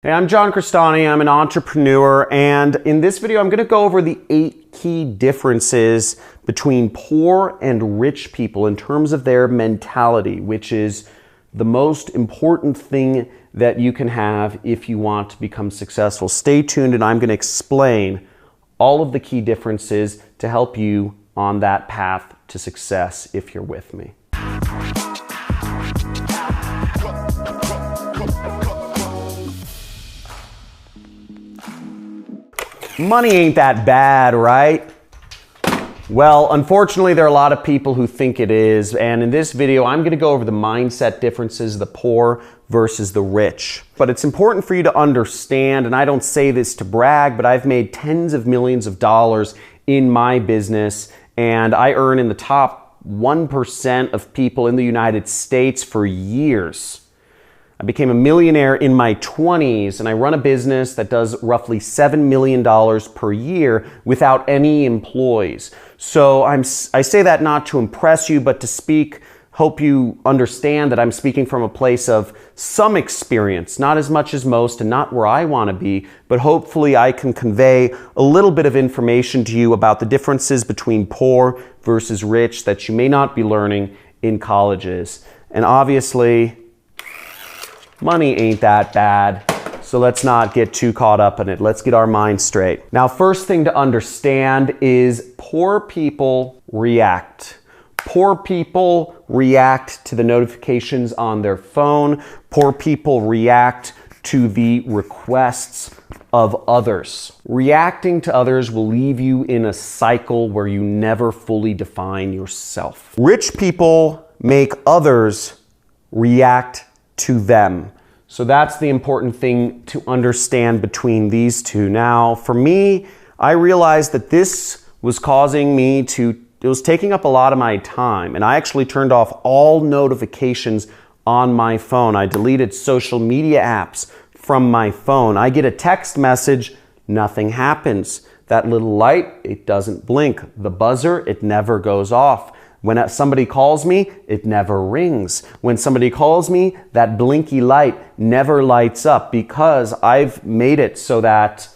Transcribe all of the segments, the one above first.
Hey, I'm John Crestani. I'm an entrepreneur, and in this video I'm going to go over the 8 key differences between poor and rich people in terms of their mentality, which is the most important thing that you can have if you want to become successful. Stay tuned, and I'm going to explain all of the key differences to help you on that path to success if you're with me. Money ain't that bad, right? Well, unfortunately, there are a lot of people who think it is, and in this video, I'm going to go over the mindset differences of the poor versus the rich. But it's important for you to understand, and I don't say this to brag, but I've made tens of millions of dollars in my business, and I earn in the top 1% of people in the United States for years. I became a millionaire in my 20s, and I run a business that does roughly $7 million per year without any employees. So I say that not to impress you, but to hope you understand that I'm speaking from a place of some experience, not as much as most and not where I want to be, but hopefully I can convey a little bit of information to you about the differences between poor versus rich that you may not be learning in colleges. And obviously, money ain't that bad, so let's not get too caught up in it. Let's get our minds straight. Now, first thing to understand is poor people react. Poor people react to the notifications on their phone. Poor people react to the requests of others. Reacting to others will leave you in a cycle where you never fully define yourself. Rich people make others react to them. So that's the important thing to understand between these two. Now, for me, I realized that this was it was taking up a lot of my time, and I actually turned off all notifications on my phone. I deleted social media apps from my phone. I get a text message, nothing happens. That little light, it doesn't blink. The buzzer, it never goes off. When somebody calls me, it never rings. When somebody calls me, that blinky light never lights up because I've made it so that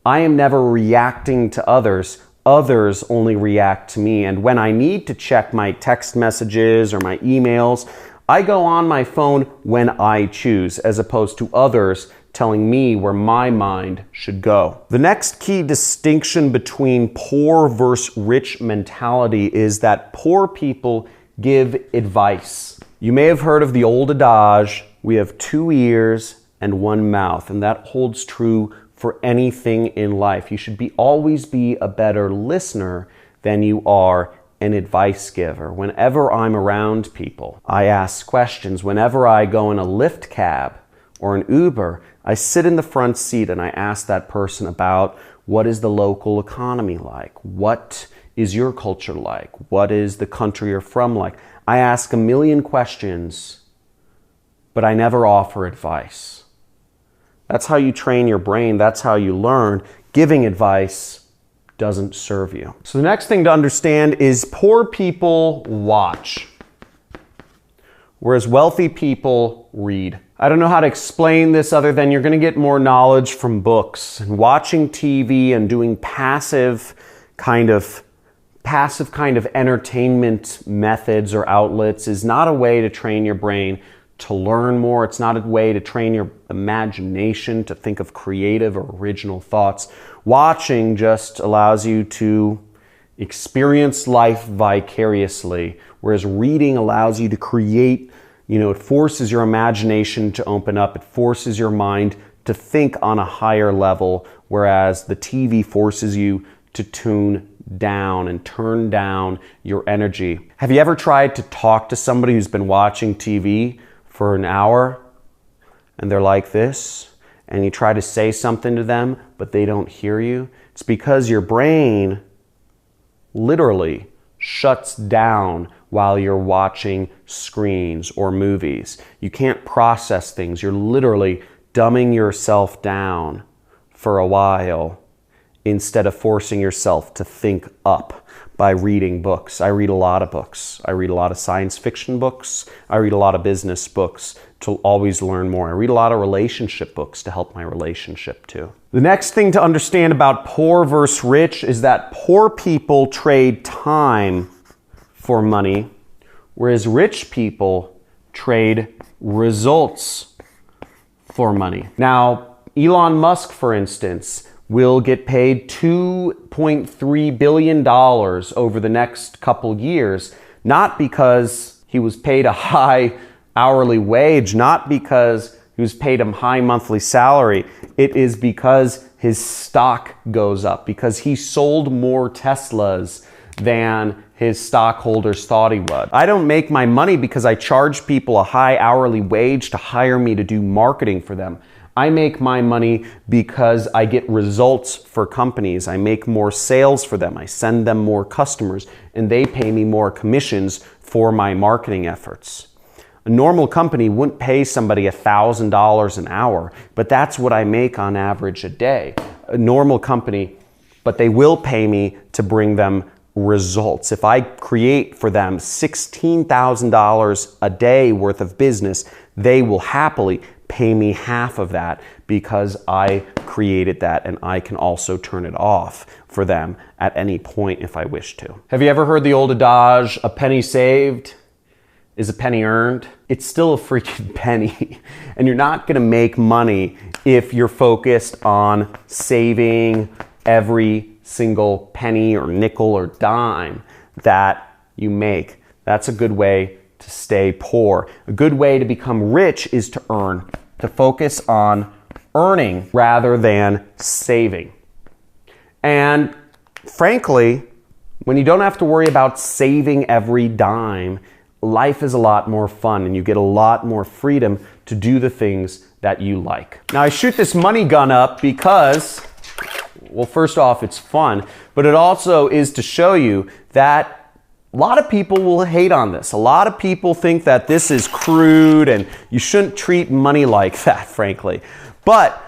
I am never reacting to others. Others only react to me. And when I need to check my text messages or my emails, I go on my phone when I choose, as opposed to others telling me where my mind should go. The next key distinction between poor versus rich mentality is that poor people give advice. You may have heard of the old adage, we have 2 ears and 1 mouth, and that holds true for anything in life. You should always be a better listener than you are an advice giver. Whenever I'm around people, I ask questions. Whenever I go in a Lyft cab or an Uber, I sit in the front seat and I ask that person about what is the local economy like? What is your culture like? What is the country you're from like? I ask a million questions, but I never offer advice. That's how you train your brain. That's how you learn. Giving advice doesn't serve you. So the next thing to understand is poor people watch, whereas wealthy people read. I don't know how to explain this other than you're going to get more knowledge from books. And watching TV and doing passive kind of entertainment methods or outlets is not a way to train your brain to learn more. It's not a way to train your imagination to think of creative or original thoughts. Watching just allows you to experience life vicariously, whereas reading allows you to create. It forces your imagination to open up. It forces your mind to think on a higher level, whereas the TV forces you to tune down and turn down your energy. Have you ever tried to talk to somebody who's been watching TV for an hour and they're like this, and you try to say something to them, but they don't hear you? It's because your brain literally shuts down while you're watching screens or movies. You can't process things. You're literally dumbing yourself down for a while instead of forcing yourself to think up by reading books. I read a lot of books. I read a lot of science fiction books. I read a lot of business books. to always learn more. I read a lot of relationship books to help my relationship too. The next thing to understand about poor versus rich is that poor people trade time for money, whereas rich people trade results for money. Now, Elon Musk, for instance, will get paid $2.3 billion over the next couple years, not because he was paid a high hourly wage, not because he was paid a high monthly salary. It is because his stock goes up, because he sold more Teslas than his stockholders thought he would. I don't make my money because I charge people a high hourly wage to hire me to do marketing for them. I make my money because I get results for companies. I make more sales for them. I send them more customers, and they pay me more commissions for my marketing efforts. A normal company wouldn't pay somebody $1,000 an hour, but that's what I make on average a day. A normal company, but they will pay me to bring them results. If I create for them $16,000 a day worth of business, they will happily pay me half of that because I created that, and I can also turn it off for them at any point if I wish to. Have you ever heard the old adage, a penny saved is a penny earned? It's still a freaking penny. And you're not gonna make money if you're focused on saving every single penny or nickel or dime that you make. That's a good way to stay poor. A good way to become rich is to earn, to focus on earning rather than saving. And frankly, when you don't have to worry about saving every dime, life is a lot more fun and you get a lot more freedom to do the things that you like. Now I shoot this money gun up because, well, first off, it's fun, but it also is to show you that a lot of people will hate on this. A lot of people think that this is crude and you shouldn't treat money like that, frankly. But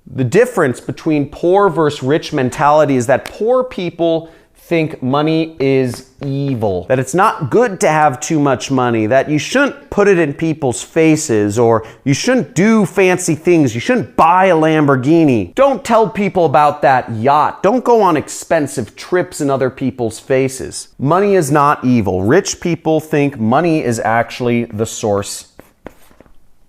the difference between poor versus rich mentality is that poor people think money is evil, that it's not good to have too much money, that you shouldn't put it in people's faces, or you shouldn't do fancy things, you shouldn't buy a Lamborghini. Don't tell people about that yacht. Don't go on expensive trips in other people's faces. Money is not evil. Rich people think money is actually the source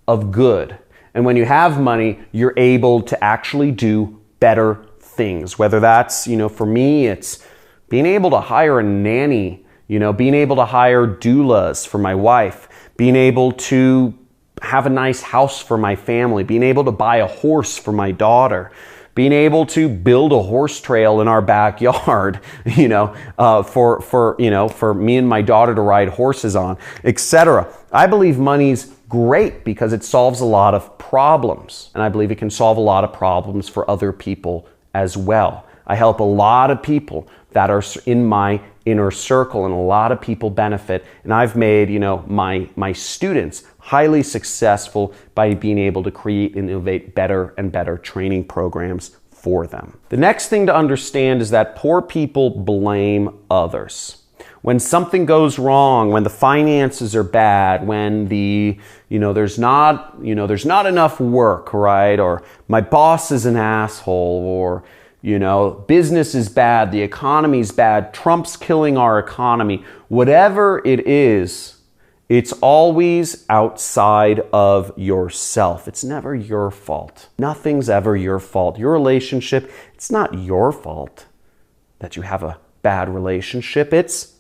of good. And when you have money, you're able to actually do better things. Whether that's, for me, it's being able to hire a nanny, being able to hire doulas for my wife, being able to have a nice house for my family, being able to buy a horse for my daughter, being able to build a horse trail in our backyard, for me and my daughter to ride horses on, etc. I believe money's great because it solves a lot of problems, and I believe it can solve a lot of problems for other people as well. I help a lot of people that are in my inner circle, and a lot of people benefit. And I've made, my students highly successful by being able to create and innovate better and better training programs for them. The next thing to understand is that poor people blame others. When something goes wrong, when the finances are bad, when there's not enough work, right? Or my boss is an asshole, or business is bad, the economy's bad, Trump's killing our economy. Whatever it is, it's always outside of yourself. It's never your fault. Nothing's ever your fault. Your relationship, it's not your fault that you have a bad relationship. It's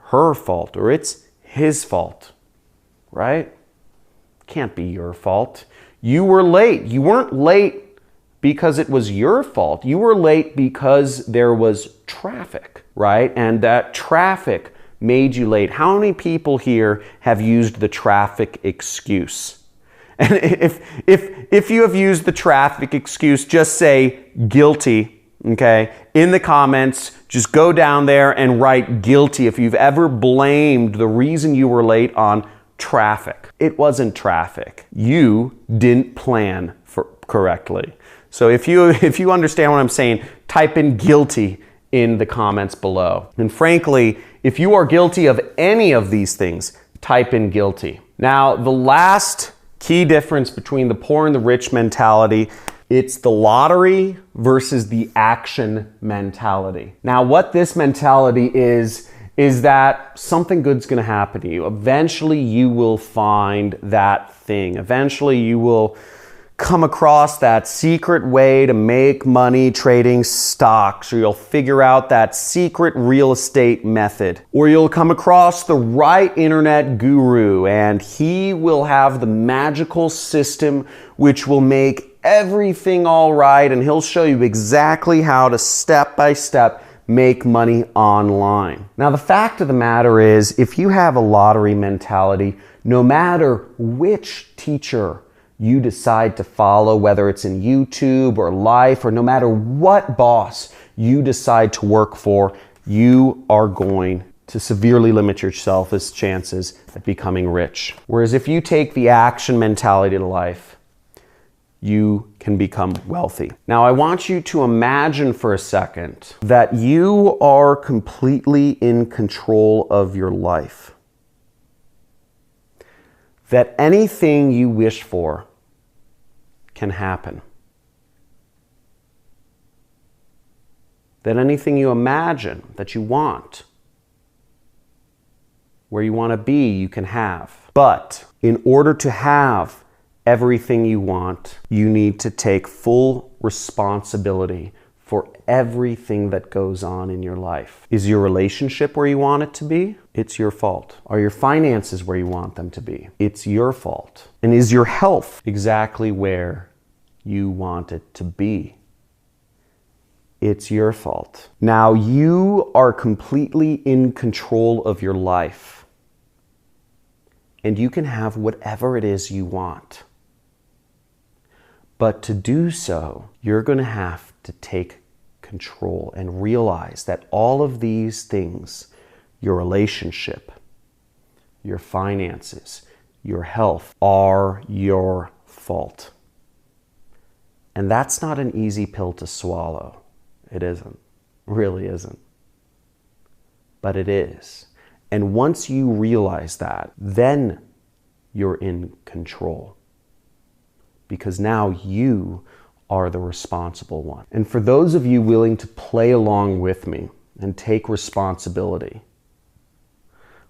her fault, or it's his fault, right? Can't be your fault. You were late. You weren't late because it was your fault. You were late because there was traffic, right? And that traffic made you late. How many people here have used the traffic excuse? And if you have used the traffic excuse, just say guilty, okay? In the comments, just go down there and write guilty if you've ever blamed the reason you were late on traffic. It wasn't traffic. You didn't plan correctly. So if you understand what I'm saying, type in guilty in the comments below. And frankly, if you are guilty of any of these things, type in guilty. Now, the last Key difference between the poor and the rich mentality. It's the lottery versus the action mentality. Now, what this mentality is that something good's gonna happen to you. Eventually, you will find that thing. Eventually, you will come across that secret way to make money trading stocks, or you'll figure out that secret real estate method, or you'll come across the right internet guru and he will have the magical system which will make everything all right, and he'll show you exactly how to step by step make money online. Now, the fact of the matter is, if you have a lottery mentality, no matter which teacher you decide to follow, whether it's in YouTube or life, or no matter what boss you decide to work for, you are going to severely limit yourself's chances at becoming rich. Whereas if you take the action mentality to life, you can become wealthy. Now, I want you to imagine for a second that you are completely in control of your life. That anything you wish for can happen. That anything you imagine that you want, where you want to be, you can have. But in order to have everything you want, you need to take full responsibility for everything that goes on in your life. Is your relationship where you want it to be? It's your fault. Are your finances where you want them to be? It's your fault. And is your health exactly where you want it to be? It's your fault. Now, you are completely in control of your life, and you can have whatever it is you want. But to do so, you're going to have to take control and realize that all of these things, your relationship, your finances, your health, are your fault. And that's not an easy pill to swallow. It isn't. Really isn't. But it is. And once you realize that, then you're in control. Because now you are the responsible one. And for those of you willing to play along with me and take responsibility,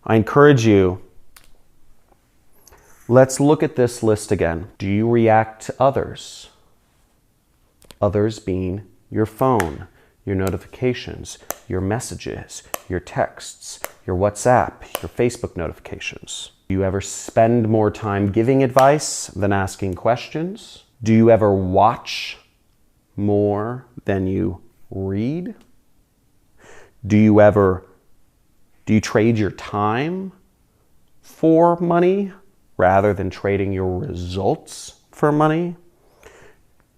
I encourage you, let's look at this list again. Do you react to others? Others being your phone, your notifications, your messages, your texts, your WhatsApp, your Facebook notifications. Do you ever spend more time giving advice than asking questions? Do you ever watch more than you read? Do you trade your time for money rather than trading your results for money?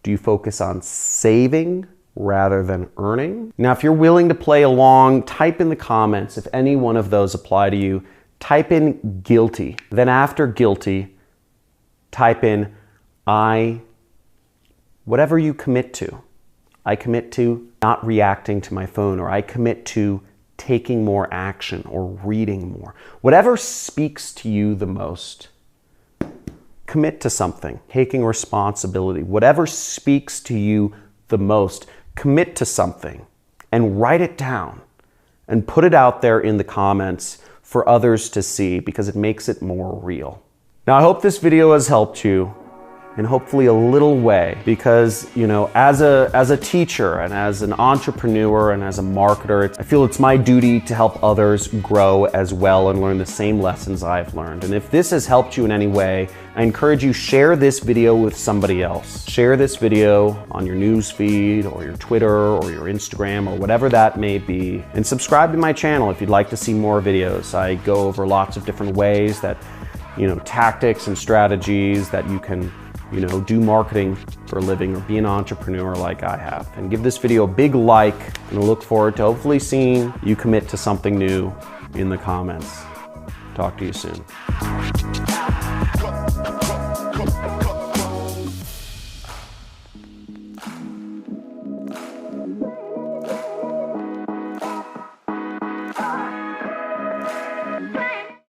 Do you focus on saving rather than earning? Now, if you're willing to play along, type in the comments if any one of those apply to you. Type in guilty. Then after guilty, type in whatever you commit to. I commit to not reacting to my phone, or I commit to taking more action or reading more. Whatever speaks to you the most, commit to something, taking responsibility. Whatever speaks to you the most, commit to something and write it down and put it out there in the comments for others to see, because it makes it more real. Now, I hope this video has helped you in hopefully a little way, because, you know, as a teacher and as an entrepreneur and as a marketer, I feel it's my duty to help others grow as well and learn the same lessons I've learned. And if this has helped you in any way, I encourage you, share this video with somebody else. Share this video on your news feed or your Twitter or your Instagram or whatever that may be. And subscribe to my channel if you'd like to see more videos. I go over lots of different ways that, you know, tactics and strategies that you can, you know, do marketing for a living or be an entrepreneur like I have. And give this video a big like, and I look forward to hopefully seeing you commit to something new in the comments. Talk to you soon.